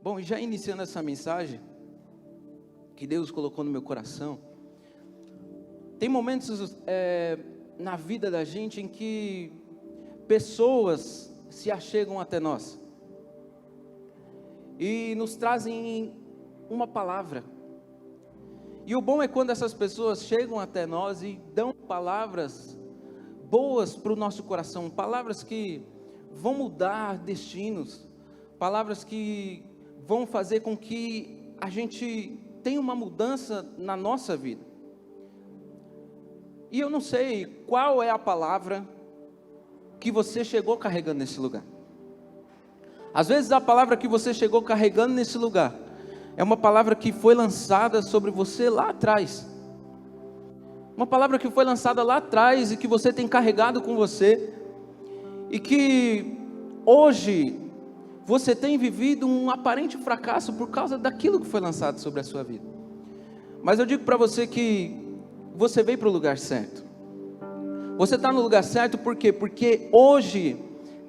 Bom, e já iniciando essa mensagem que Deus colocou no meu coração, tem momentos na vida da gente em que pessoas se achegam até nós e nos trazem uma palavra. E o bom é quando essas pessoas chegam até nós e dão palavras boas para o nosso coração, palavras que vão mudar destinos, palavras que vão fazer com que a gente tenha uma mudança na nossa vida. E eu não sei qual é a palavra que você chegou carregando nesse lugar. Às vezes a palavra que você chegou carregando nesse lugar é uma palavra que foi lançada sobre você lá atrás. Uma palavra que foi lançada lá atrás e que você tem carregado com você. E que hoje você tem vivido um aparente fracasso por causa daquilo que foi lançado sobre a sua vida. Mas eu digo para você que você veio para o lugar certo. Você está no lugar certo por quê? Porque hoje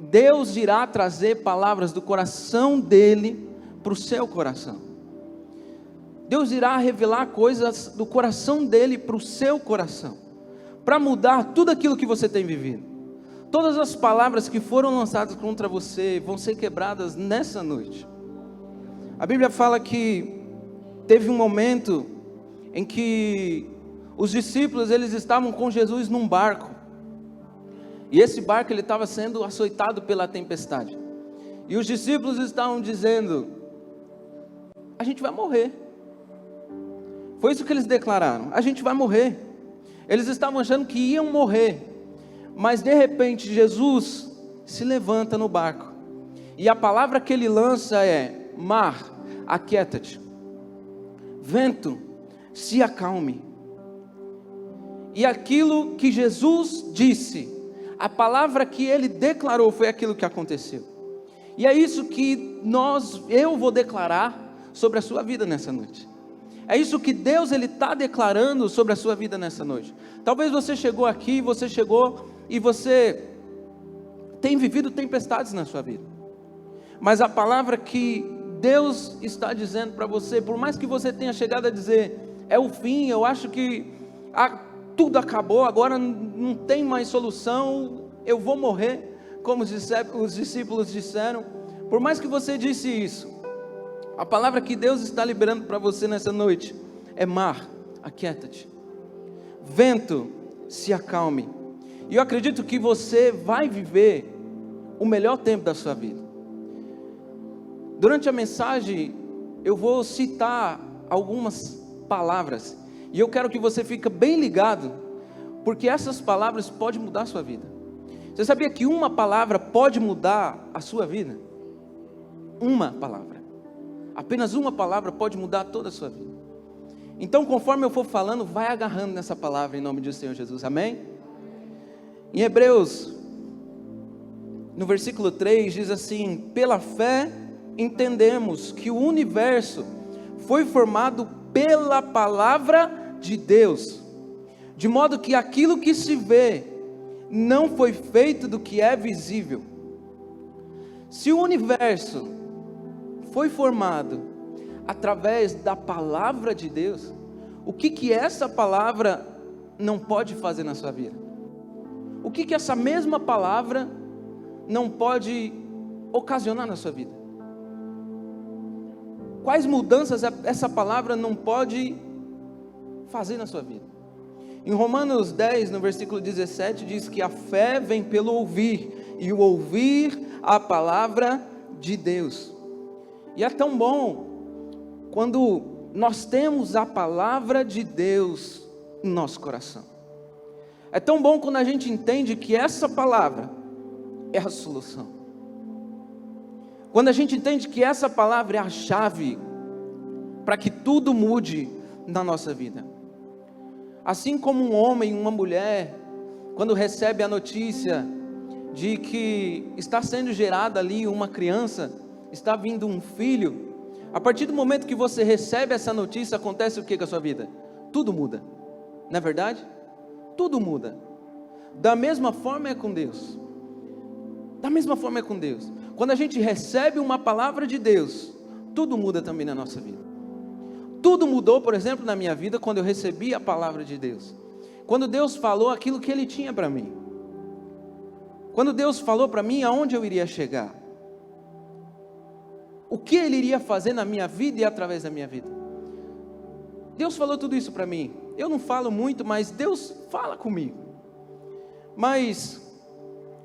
Deus irá trazer palavras do coração dele para o seu coração. Deus irá revelar coisas do coração dele para o seu coração, para mudar tudo aquilo que você tem vivido. Todas as palavras que foram lançadas contra você vão ser quebradas nessa noite. A Bíblia fala que teve um momento em que os discípulos eles estavam com Jesus num barco. E esse barco ele estava sendo açoitado pela tempestade. E os discípulos estavam dizendo: a gente vai morrer. Foi isso que eles declararam: a gente vai morrer. Eles estavam achando que iam morrer. Mas de repente Jesus se levanta no barco. E a palavra que ele lança é: mar, aquieta-te. Vento, se acalme. E aquilo que Jesus disse, a palavra que ele declarou, foi aquilo que aconteceu. E é isso que eu vou declarar sobre a sua vida nessa noite. É isso que Deus ele está declarando sobre a sua vida nessa noite. Talvez você chegou aqui, e você tem vivido tempestades na sua vida. Mas a palavra que Deus está dizendo para você, por mais que você tenha chegado a dizer: é o fim, eu acho que tudo acabou, agora não tem mais solução, eu vou morrer, como os discípulos disseram. Por mais que você disse isso, a palavra que Deus está liberando para você nessa noite é: mar, aquieta-te. Vento, se acalme. E eu acredito que você vai viver o melhor tempo da sua vida. Durante a mensagem, eu vou citar algumas palavras. E eu quero que você fique bem ligado, porque essas palavras podem mudar a sua vida. Você sabia que uma palavra pode mudar a sua vida? Uma palavra. Apenas uma palavra pode mudar toda a sua vida. Então, conforme eu for falando, vai agarrando nessa palavra em nome do Senhor Jesus. Amém? Em Hebreus, no versículo 3, diz assim: pela fé entendemos que o universo foi formado pela palavra de Deus, de modo que aquilo que se vê não foi feito do que é visível. Se o universo foi formado através da palavra de Deus, o que essa palavra não pode fazer na sua vida? O que essa mesma palavra não pode ocasionar na sua vida? Quais mudanças essa palavra não pode fazer na sua vida? Em Romanos 10, no versículo 17, diz que a fé vem pelo ouvir, e o ouvir a palavra de Deus. E é tão bom quando nós temos a palavra de Deus no nosso coração. É tão bom quando a gente entende que essa palavra é a solução. Quando a gente entende que essa palavra é a chave para que tudo mude na nossa vida. Assim como um homem, uma mulher, quando recebe a notícia de que está sendo gerada ali uma criança, está vindo um filho, a partir do momento que você recebe essa notícia, acontece o que com a sua vida? Tudo muda, não é verdade? Tudo muda. Da mesma forma é com Deus. Da mesma forma é com Deus. Quando a gente recebe uma palavra de Deus, tudo muda também na nossa vida. Tudo mudou, por exemplo, na minha vida quando eu recebi a palavra de Deus. Quando Deus falou aquilo que Ele tinha para mim. Quando Deus falou para mim aonde eu iria chegar. O que Ele iria fazer na minha vida e através da minha vida. Deus falou tudo isso para mim. Eu não falo muito, mas Deus fala comigo. Mas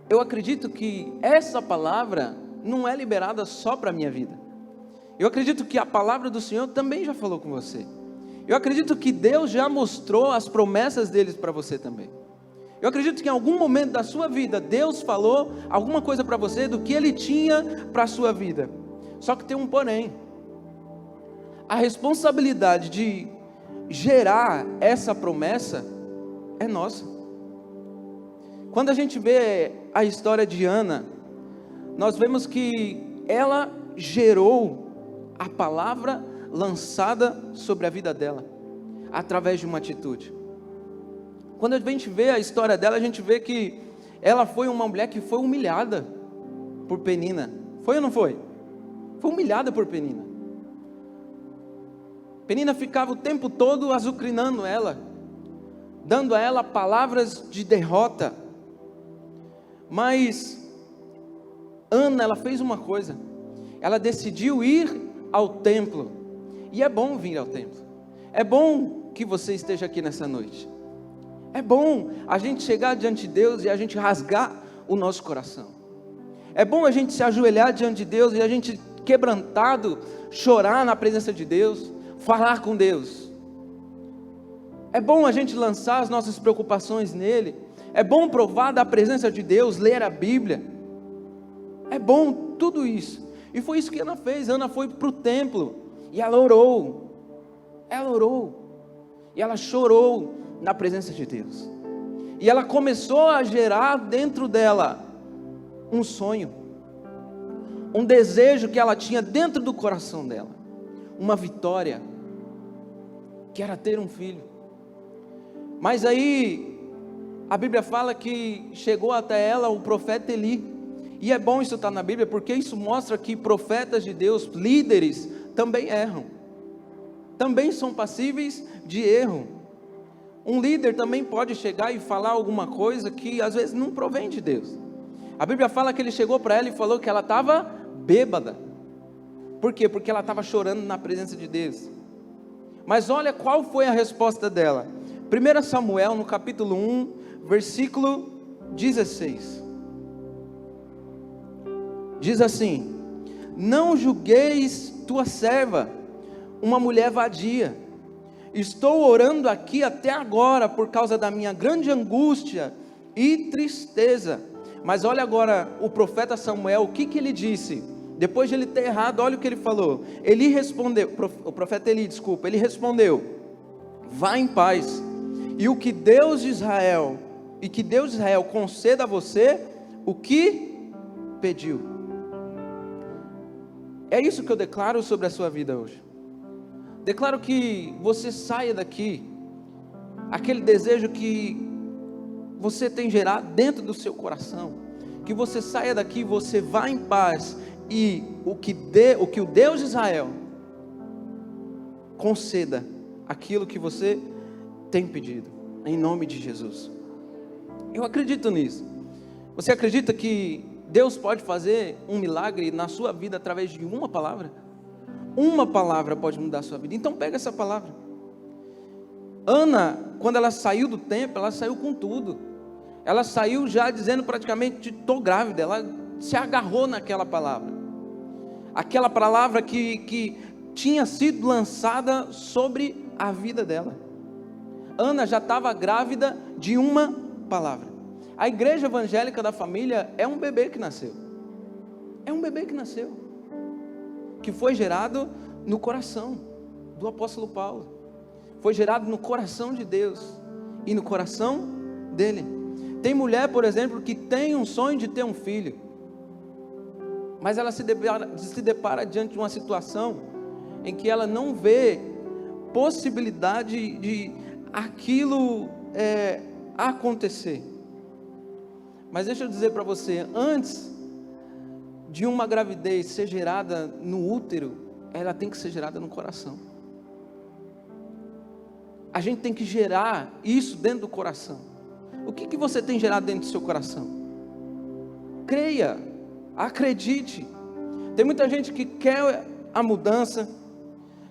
eu acredito que essa palavra não é liberada só para a minha vida. Eu acredito que a palavra do Senhor também já falou com você. Eu acredito que Deus já mostrou as promessas dele para você também. Eu acredito que em algum momento da sua vida, Deus falou alguma coisa para você do que Ele tinha para a sua vida. Só que tem um porém. A responsabilidade de gerar essa promessa é nossa. Quando a gente vê a história de Ana, nós vemos que ela gerou a palavra lançada sobre a vida dela, através de uma atitude. Quando a gente vê a história dela, a gente vê que ela foi uma mulher que foi humilhada por Penina. Foi ou não foi? Foi humilhada por Penina. Penina ficava o tempo todo azucrinando ela, dando a ela palavras de derrota. Mas Ana, ela fez uma coisa. Ela decidiu ir ao templo. E é bom vir ao templo. É bom que você esteja aqui nessa noite. É bom a gente chegar diante de Deus e a gente rasgar o nosso coração. É bom a gente se ajoelhar diante de Deus e a gente, quebrantado, chorar na presença de Deus, falar com Deus. É bom a gente lançar as nossas preocupações nele. É bom provar da presença de Deus, ler a Bíblia. É bom tudo isso. E foi isso que Ana fez. Ana foi para o templo e ela orou. Ela orou. E ela chorou na presença de Deus. E ela começou a gerar dentro dela um sonho, um desejo que ela tinha dentro do coração dela, uma vitória, que era ter um filho. Mas aí a Bíblia fala que chegou até ela o profeta Eli. E é bom isso estar na Bíblia, porque isso mostra que profetas de Deus, líderes, também erram, também são passíveis de erro. Um líder também pode chegar e falar alguma coisa que às vezes não provém de Deus. A Bíblia fala que ele chegou para ela e falou que ela estava bêbada. Por quê? Porque ela estava chorando na presença de Deus. Mas olha qual foi a resposta dela. 1 Samuel, no capítulo 1, versículo 16. Diz assim: não julgueis tua serva, uma mulher vadia. Estou orando aqui até agora por causa da minha grande angústia e tristeza. Mas olha agora o profeta Samuel, o que ele disse? Depois de ele ter errado, olha o que ele falou. Ele respondeu, o profeta Eli, desculpa, ele respondeu: vá em paz, e que Deus de Israel conceda a você o que pediu. É isso que eu declaro sobre a sua vida hoje. Declaro que você saia daqui, aquele desejo que você tem gerado dentro do seu coração, que você saia daqui, você vá em paz, e o que o Deus de Israel conceda aquilo que você tem pedido, em nome de Jesus. Eu acredito nisso. Você acredita que Deus pode fazer um milagre na sua vida através de uma palavra? Uma palavra pode mudar a sua vida. Então pega essa palavra. Ana, quando ela saiu do templo, ela saiu com tudo. Ela saiu já dizendo praticamente: estou grávida. Ela se agarrou naquela palavra. Aquela palavra que tinha sido lançada sobre a vida dela. Ana já estava grávida de uma palavra. A igreja evangélica da família é um bebê que nasceu. É um bebê que nasceu, que foi gerado no coração do apóstolo Paulo, foi gerado no coração de Deus e no coração dele. Tem mulher, por exemplo, que tem um sonho de ter um filho, mas ela se depara diante de uma situação em que ela não vê possibilidade de aquilo acontecer. Mas deixa eu dizer para você, antes de uma gravidez ser gerada no útero ela tem que ser gerada no coração. A gente tem que gerar isso dentro do coração. O que você tem gerado dentro do seu coração? Creia, acredite. Tem muita gente que quer a mudança,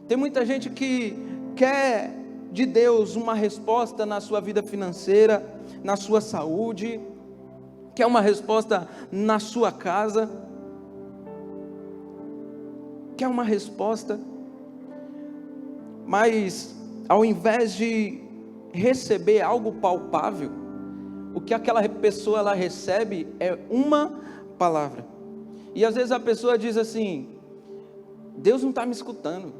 tem muita gente que quer de Deus uma resposta na sua vida financeira, na sua saúde, quer uma resposta na sua casa, quer uma resposta, mas ao invés de receber algo palpável, o que aquela pessoa ela recebe é uma palavra. E às vezes a pessoa diz assim: Deus não está me escutando,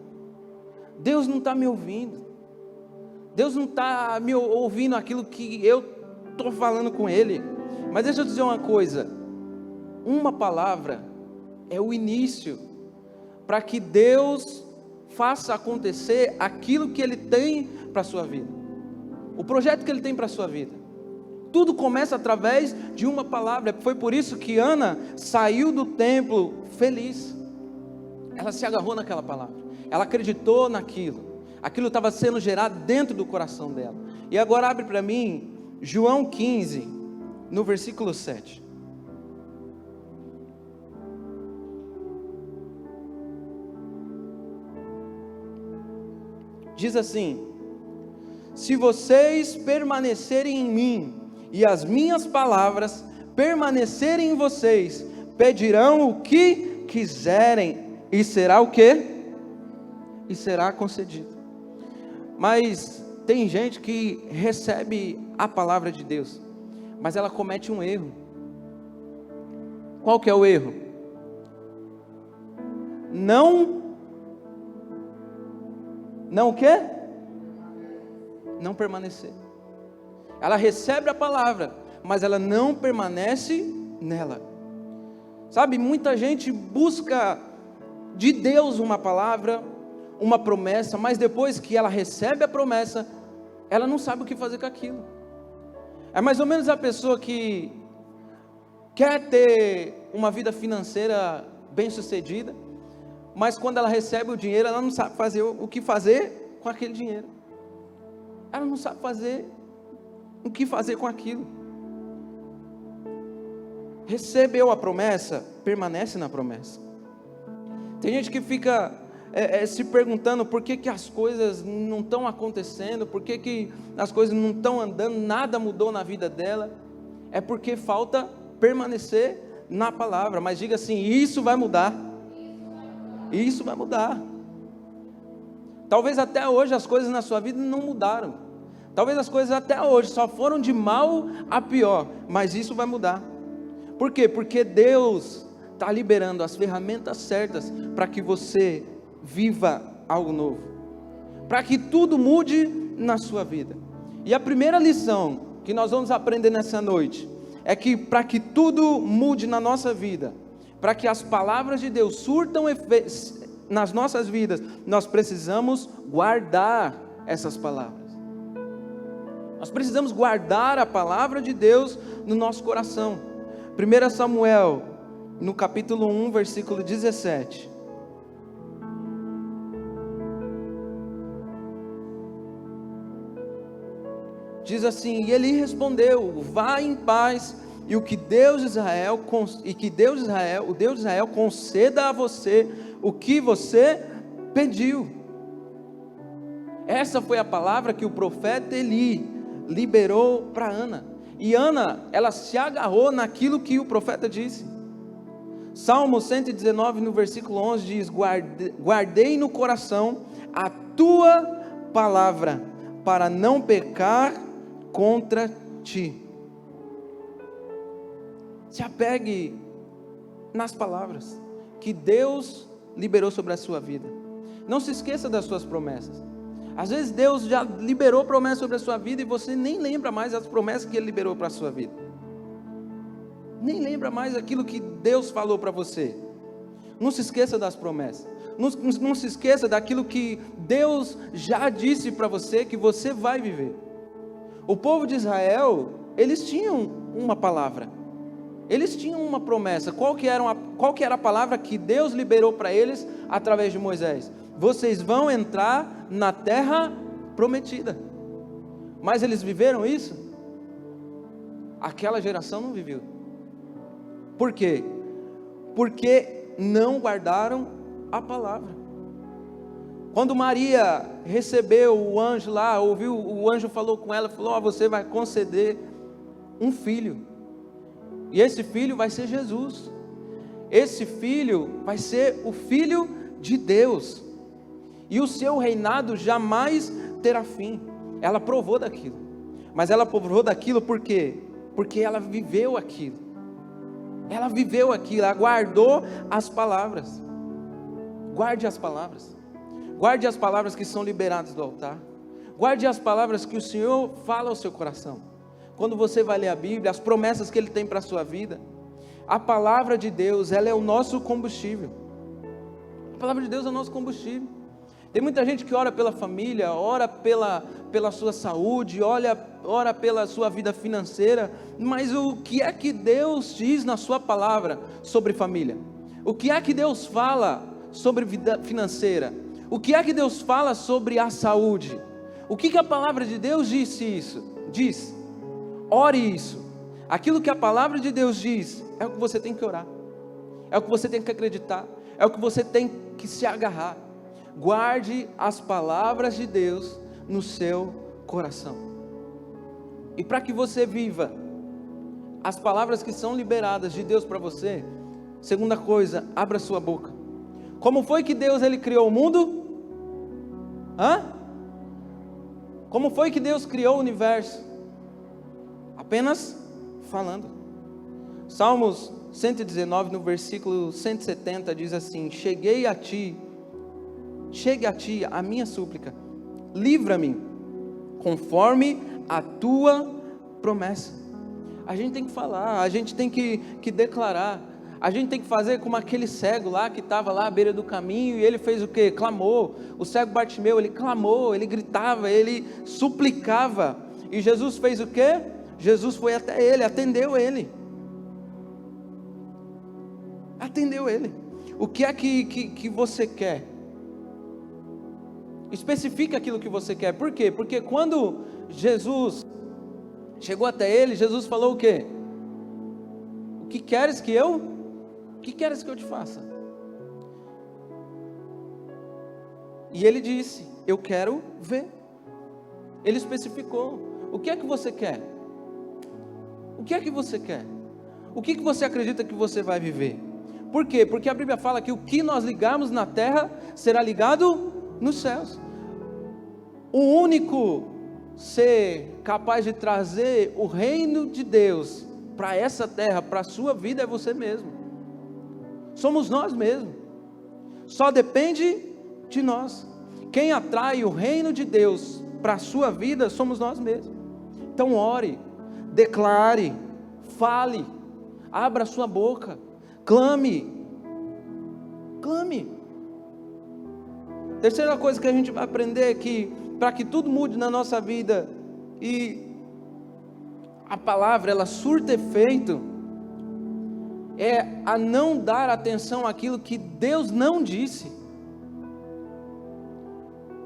Deus não está me ouvindo, Deus não está me ouvindo aquilo que eu estou falando com Ele. Mas deixa eu dizer uma coisa, uma palavra é o início para que Deus faça acontecer aquilo que Ele tem para a sua vida, o projeto que Ele tem para a sua vida. Tudo começa através de uma palavra. Foi por isso que Ana saiu do templo feliz. Ela se agarrou naquela palavra, ela acreditou naquilo, aquilo estava sendo gerado dentro do coração dela. E agora abre para mim João 15, no versículo 7. Diz assim: se vocês permanecerem em mim e as minhas palavras permanecerem em vocês, pedirão o que quiserem e será o quê? E será concedido. Mas tem gente que recebe a palavra de Deus, mas ela comete um erro. Qual que é o erro? Não o quê? Não permanecer. Ela recebe a palavra, mas ela não permanece nela. Sabe, muita gente busca de Deus uma palavra, uma promessa, mas depois que ela recebe a promessa, ela não sabe o que fazer com aquilo. É mais ou menos a pessoa que quer ter uma vida financeira bem sucedida, mas quando ela recebe o dinheiro, ela não sabe fazer o que fazer com aquele dinheiro. Ela não sabe fazer o que fazer com aquilo. Recebeu a promessa, permanece na promessa. Tem gente que fica se perguntando por que as coisas não estão acontecendo, por que as coisas não estão andando, nada mudou na vida dela. É porque falta permanecer na palavra. Mas diga assim: isso vai mudar. Isso vai mudar. Talvez até hoje as coisas na sua vida não mudaram. Talvez as coisas até hoje só foram de mal a pior. Mas isso vai mudar. Por quê? Porque Deus está liberando as ferramentas certas para que você viva algo novo, para que tudo mude na sua vida. E a primeira lição que nós vamos aprender nessa noite é que para que tudo mude na nossa vida, para que as palavras de Deus surtam efeitos nas nossas vidas, nós precisamos guardar essas palavras. Nós precisamos guardar a palavra de Deus no nosso coração. 1 Samuel, no capítulo 1, versículo 17. Diz assim: e ele respondeu: vá em paz, e o Deus de Israel, o Deus de Israel conceda a você o que você pediu. Essa foi a palavra que o profeta Eli liberou para Ana. E Ana, ela se agarrou naquilo que o profeta disse. Salmo 119, no versículo 11 diz: guardei no coração a tua palavra, para não pecar contra ti. Se apegue nas palavras que Deus liberou sobre a sua vida. Não se esqueça das suas promessas. Às vezes Deus já liberou promessas sobre a sua vida e você nem lembra mais as promessas que Ele liberou para a sua vida. Nem lembra mais aquilo que Deus falou para você. Não se esqueça das promessas. Não se esqueça daquilo que Deus já disse para você que você vai viver. O povo de Israel, eles tinham uma palavra. Eles tinham uma promessa. Qual que era a palavra que Deus liberou para eles através de Moisés? Vocês vão entrar na terra prometida. Mas eles viveram isso? Aquela geração não viveu. Por quê? Porque não guardaram a palavra. Quando Maria recebeu o anjo lá, ouviu, o anjo falou com ela, falou: você vai conceder um filho. E esse filho vai ser Jesus. Esse filho vai ser o Filho de Deus. E o seu reinado jamais terá fim. Ela provou daquilo. Mas ela provou daquilo por quê? Porque ela viveu aquilo. Ela viveu aquilo, ela guardou as palavras. Guarde as palavras. Guarde as palavras que são liberadas do altar. Guarde as palavras que o Senhor fala ao seu coração. Quando você vai ler a Bíblia, as promessas que Ele tem para a sua vida. A palavra de Deus, ela é o nosso combustível. A palavra de Deus é o nosso combustível. Tem muita gente que ora pela família, ora pela sua saúde, ora pela sua vida financeira, mas o que é que Deus diz na sua palavra sobre família? O que é que Deus fala sobre vida financeira? O que é que Deus fala sobre a saúde? O que a palavra de Deus diz? Ore isso. Aquilo que a palavra de Deus diz é o que você tem que orar, é o que você tem que acreditar, é o que você tem que se agarrar. Guarde as palavras de Deus no seu coração. E para que você viva as palavras que são liberadas de Deus para você, segunda coisa, abra sua boca. Como foi que Deus ele criou o mundo? Como foi que Deus criou o universo? Apenas falando. Salmos 119, no versículo 170, diz assim: chegue a ti a minha súplica, livra-me, conforme a tua promessa. A gente tem que falar, a gente tem que declarar, a gente tem que fazer como aquele cego lá, que estava lá à beira do caminho, e ele fez o quê? Clamou. O cego Bartimeu, ele clamou, ele gritava, ele suplicava, e Jesus fez o quê? Jesus foi até ele, atendeu ele. O que é que você quer? Especifique aquilo que você quer. Por quê? Porque quando Jesus chegou até ele, Jesus falou o quê? O que queres que eu te faça? E ele disse: eu quero ver. Ele especificou. O que é que você quer? O que é que você quer? O que você acredita que você vai viver? Por quê? Porque a Bíblia fala que o que nós ligarmos na terra será ligado nos céus. O único ser capaz de trazer o reino de Deus para essa terra, para a sua vida, é você mesmo. Somos nós mesmos. Só depende de nós. Quem atrai o reino de Deus para a sua vida somos nós mesmos. Então ore, declare, fale, abra a sua boca, clame. Terceira coisa que a gente vai aprender é que, para que tudo mude na nossa vida e a palavra ela surta efeito, é a não dar atenção àquilo que Deus não disse.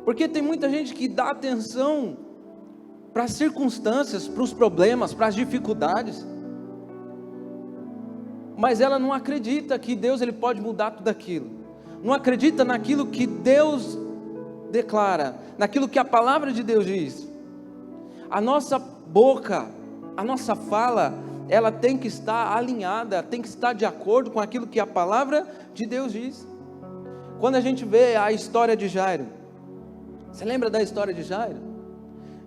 Porque tem muita gente que dá atenção para as circunstâncias, para os problemas, para as dificuldades, mas ela não acredita que Deus ele pode mudar tudo aquilo. Não acredita naquilo que Deus declara, naquilo que a palavra de Deus diz. A nossa boca, a nossa fala, ela tem que estar alinhada, tem que estar de acordo com aquilo que a palavra de Deus diz. Quando a gente vê a história de Jairo, você lembra da história de Jairo?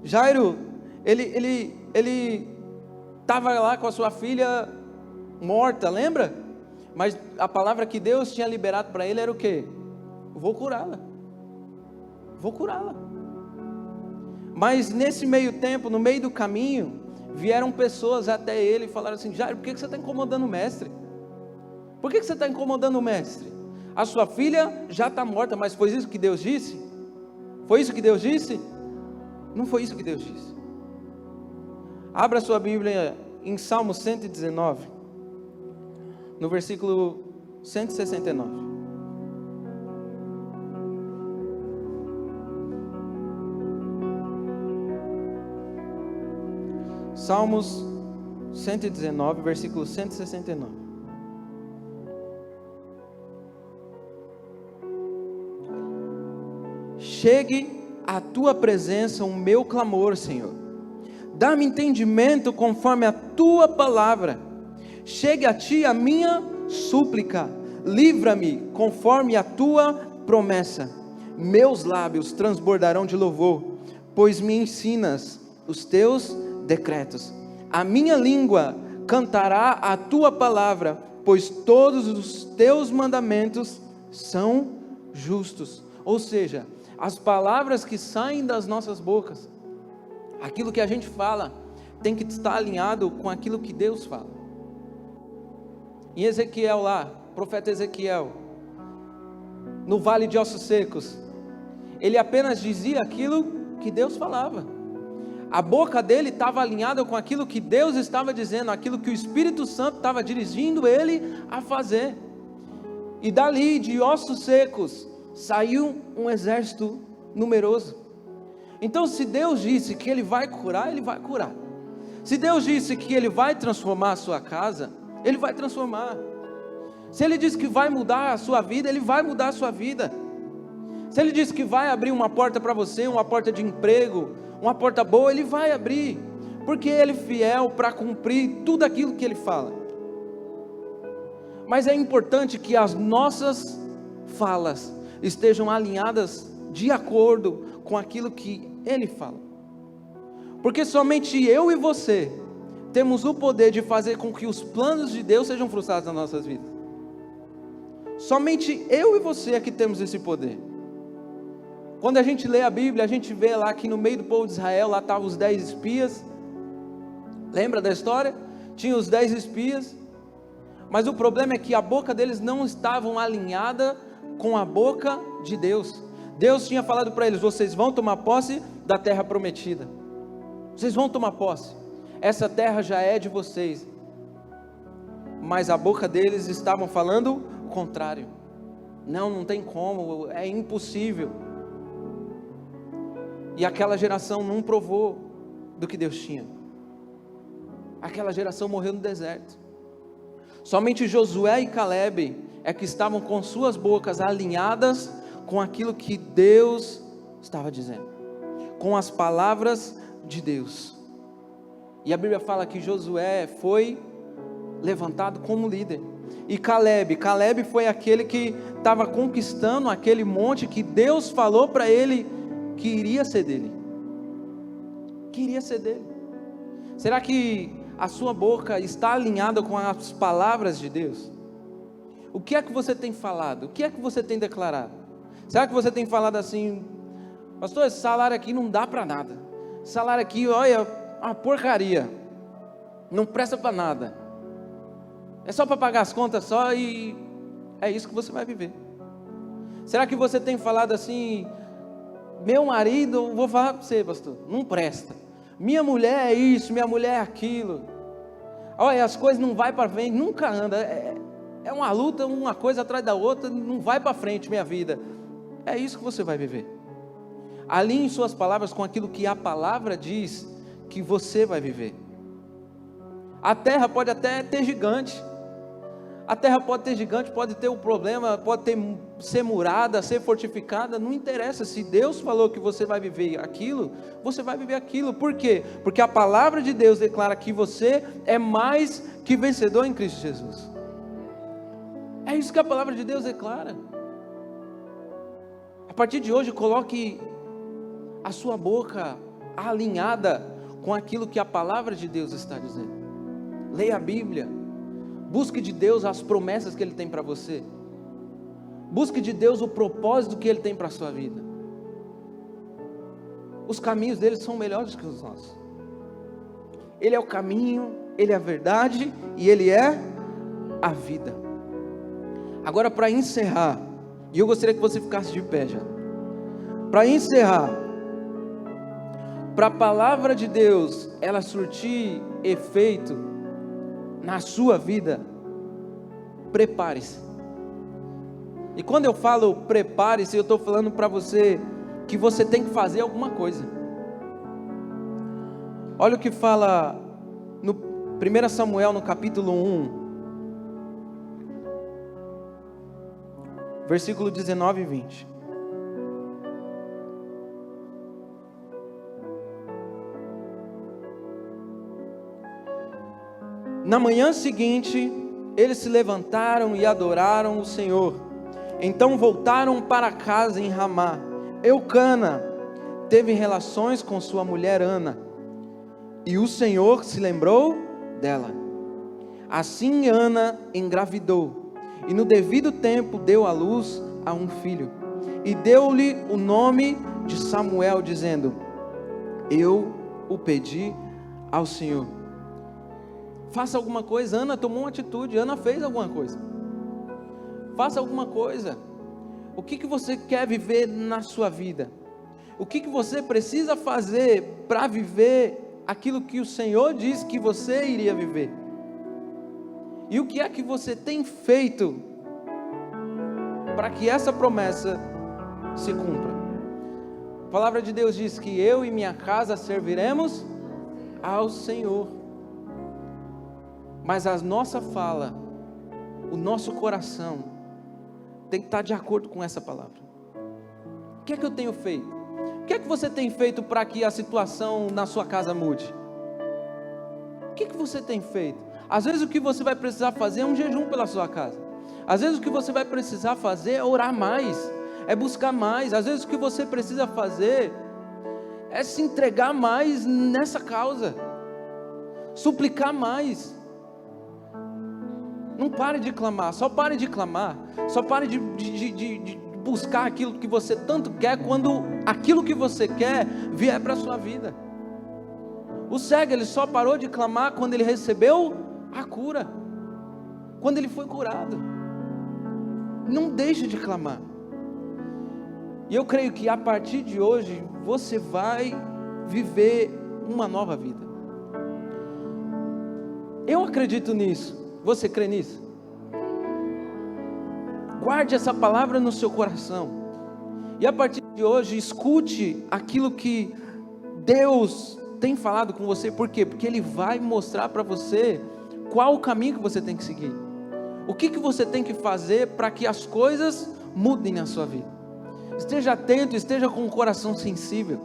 Jairo, ele estava lá com a sua filha morta, lembra? Mas a palavra que Deus tinha liberado para ele era o quê? Vou curá-la. Mas nesse meio tempo, no meio do caminho, vieram pessoas até ele e falaram assim: Jairo, por que você está incomodando o mestre? Por que você está incomodando o mestre? A sua filha já está morta, mas foi isso que Deus disse? Foi isso que Deus disse? Não foi isso que Deus disse. Abra sua Bíblia em Salmo 119. no versículo 169. Salmos 119, versículo 169. Chegue à tua presença o meu clamor, Senhor. Dá-me entendimento conforme a tua palavra. Chegue a ti a minha súplica. Livra-me conforme a tua promessa. Meus lábios transbordarão de louvor, pois me ensinas os teus decretos. A minha língua cantará a tua palavra, pois todos os teus mandamentos são justos. Ou seja, as palavras que saem das nossas bocas, aquilo que a gente fala, tem que estar alinhado com aquilo que Deus fala. Em Ezequiel lá, profeta Ezequiel, no vale de ossos secos, ele apenas dizia aquilo que Deus falava. A boca dele estava alinhada com aquilo que Deus estava dizendo, aquilo que o Espírito Santo estava dirigindo ele a fazer. E dali, de ossos secos, saiu um exército numeroso. Então, se Deus disse que Ele vai curar, Ele vai curar. Se Deus disse que Ele vai transformar a sua casa, Ele vai transformar. Se Ele disse que vai mudar a sua vida, Ele vai mudar a sua vida. Se Ele disse que vai abrir uma porta para você, uma porta de emprego, uma porta boa, Ele vai abrir, porque Ele é fiel para cumprir tudo aquilo que Ele fala. Mas é importante que as nossas falas estejam alinhadas de acordo com aquilo que Ele fala, porque somente eu e você temos o poder de fazer com que os planos de Deus sejam frustrados nas nossas vidas. Somente eu e você é que temos esse poder. Quando a gente lê a Bíblia, a gente vê lá que no meio do povo de Israel, lá estavam os 10 espias, lembra da história? Tinha os 10 espias, mas o problema é que a boca deles não estava alinhada com a boca de Deus. Deus tinha falado para eles: vocês vão tomar posse da terra prometida, vocês vão tomar posse, essa terra já é de vocês. Mas a boca deles estavam falando o contrário. Não tem como, é impossível. E aquela geração não provou do que Deus tinha. Aquela geração morreu no deserto. Somente Josué e Calebe é que estavam com suas bocas alinhadas com aquilo que Deus estava dizendo, com as palavras de Deus. E a Bíblia fala que Josué foi levantado como líder, e Calebe foi aquele que estava conquistando aquele monte que Deus falou para ele que iria ser dele. Será que a sua boca está alinhada com as palavras de Deus? O que é que você tem falado? O que é que você tem declarado? Será que você tem falado assim: pastor, esse salário aqui não dá para nada, esse salário aqui, olha, uma porcaria, não presta para nada, é só para pagar as contas só, e é isso que você vai viver? Será que você tem falado assim: meu marido, vou falar para você, pastor, não presta, minha mulher é isso, minha mulher é aquilo, olha, as coisas não vai para frente, nunca anda, é uma luta, uma coisa atrás da outra, não vai para frente minha vida? É isso que você vai viver. Alinhe suas palavras com aquilo que a palavra diz que você vai viver. A terra pode até ter gigante, pode ter um problema, pode ser murada, ser fortificada, não interessa. Se Deus falou que você vai viver aquilo, você vai viver aquilo. Por quê? Porque a palavra de Deus declara que você é mais que vencedor em Cristo Jesus. É isso que a palavra de Deus declara. A partir de hoje, coloque a sua boca alinhada com aquilo que a palavra de Deus está dizendo. Leia a Bíblia, busque de Deus as promessas que Ele tem para você, busque de Deus o propósito que Ele tem para a sua vida. Os caminhos dele são melhores que os nossos. Ele é o caminho, Ele é a verdade e Ele é a vida. Agora, para encerrar, e eu gostaria que você ficasse de pé já. Para encerrar, para a palavra de Deus ela surtir efeito na sua vida, prepare-se. E quando eu falo prepare-se, eu estou falando para você que você tem que fazer alguma coisa. Olha o que fala no 1 Samuel, no capítulo 1, versículo 19 e 20. Na manhã seguinte, eles se levantaram e adoraram o Senhor. Então voltaram para casa em Ramá. Eucana teve relações com sua mulher Ana, e o Senhor se lembrou dela. Assim Ana engravidou, e no devido tempo deu à luz a um filho, e deu-lhe o nome de Samuel, dizendo: eu o pedi ao Senhor. Faça alguma coisa. Ana tomou uma atitude, Ana fez alguma coisa. Faça alguma coisa. O que você quer viver na sua vida? O que você precisa fazer para viver aquilo que o Senhor disse que você iria viver? E o que é que você tem feito para que essa promessa se cumpra? A palavra de Deus diz que eu e minha casa serviremos ao Senhor. Mas a nossa fala, o nosso coração tem que estar de acordo com essa palavra. O que é que eu tenho feito? O que é que você tem feito para que a situação na sua casa mude? O que é que você tem feito? Às vezes o que você vai precisar fazer é um jejum pela sua casa. Às vezes o que você vai precisar fazer é orar mais, é buscar mais. Às vezes o que você precisa fazer é se entregar mais nessa causa, suplicar mais. Não pare de clamar, só pare de clamar, só pare de buscar aquilo que você tanto quer, quando aquilo que você quer vier para a sua vida. O cego, ele só parou de clamar quando ele recebeu a cura, quando ele foi curado. Não deixe de clamar. E eu creio que a partir de hoje, você vai viver uma nova vida. Eu acredito nisso. Você crê nisso? Guarde essa palavra no seu coração. E a partir de hoje, escute aquilo que Deus tem falado com você. Por quê? Porque Ele vai mostrar para você qual o caminho que você tem que seguir. O que você tem que fazer para que as coisas mudem na sua vida. Esteja atento, esteja com o coração sensível.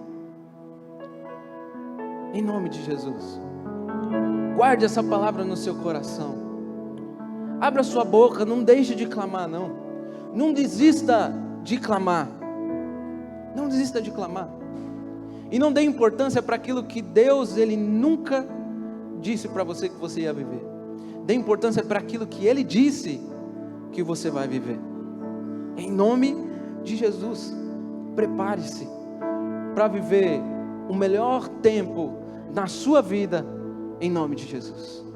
Em nome de Jesus. Guarde essa palavra no seu coração. Abra sua boca, não deixe de clamar, não. Não desista de clamar. Não desista de clamar. E não dê importância para aquilo que Deus, Ele nunca disse para você que você ia viver. Dê importância para aquilo que Ele disse que você vai viver. Em nome de Jesus, prepare-se para viver o melhor tempo na sua vida, em nome de Jesus.